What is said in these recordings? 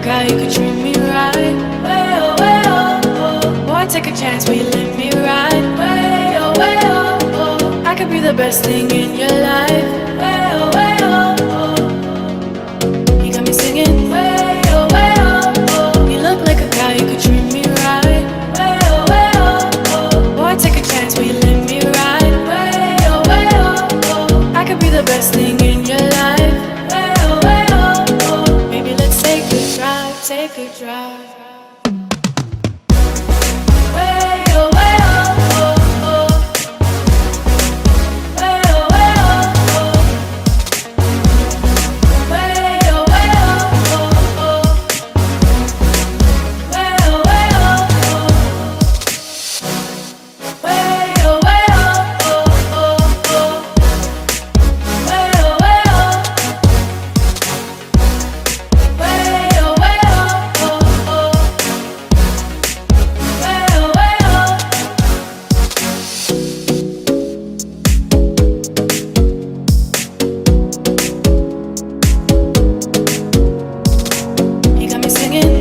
guy who could treat me right. Way oh, way oh, oh. Boy, take a chance, will you let me ride? Way oh, way oh, oh. I could be the best thing in your life. Way oh, way oh, oh. You got me singing. Way oh, way oh, oh. You look like a guy who could treat me right. Way oh, oh. Boy, take a chance, will you let me ride? Way oh, oh. I could be the best thing in your life. Way oh, oh. Maybe let's take a drive, take a drive. Way oh, oh, oh. Way oh, oh. Way oh, oh. Way oh, oh. Way oh, you got me singing.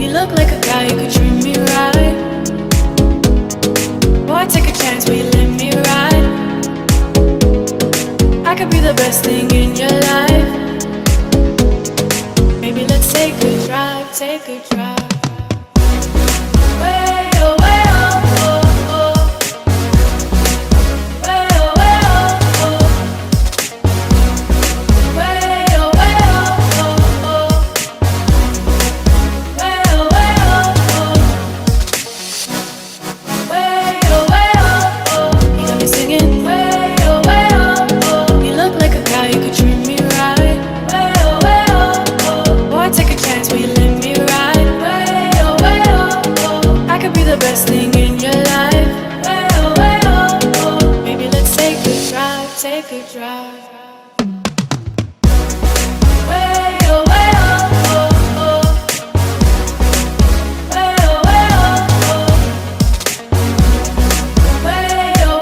You look like a guy who could treat me right. Boy, take a chance, will you let me ride? I could be the best thing in your life. Maybe let's take a drive, take a drive. Way oh, oh, oh. Way oh, oh. Way oh, oh. Way oh, oh. Way oh, you got me singing. Way oh, oh. You look like a guy who could treat me right. Way oh. Boy, take a chance, will you let me ride? Way oh. I could be the best thing in your life. Way oh. Maybe let's take a drive, take a drive. Way oh, oh. Way oh, oh. Way oh, oh. Way oh, oh. Way oh, oh.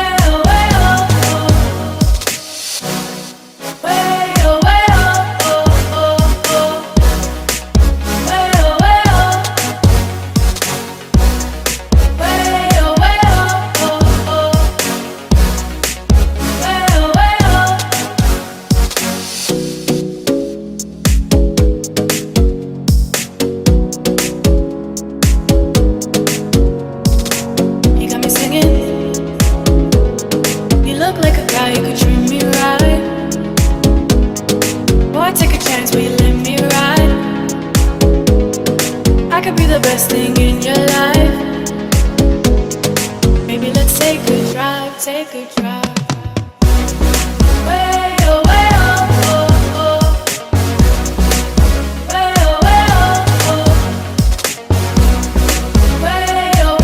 Way oh, oh. Way oh, oh. You got me singing. You look like a guy who could treat me right. Boy, take a chance, will you let me ride? I could be the best thing in your life. Maybe let's take a drive, take a drive. Way oh, oh. Way oh, oh. Way oh, oh. Way oh, oh.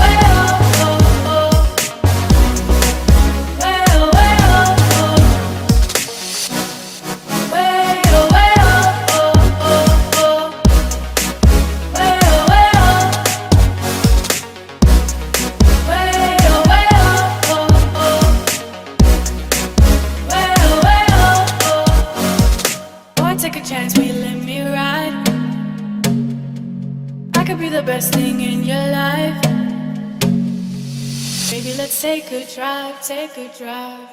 Way oh, oh. Way oh, oh. Way oh, oh. Boy, take a chance, will you let me ride? I could be the best thing in your life. Maybe let's take a drive, take a drive.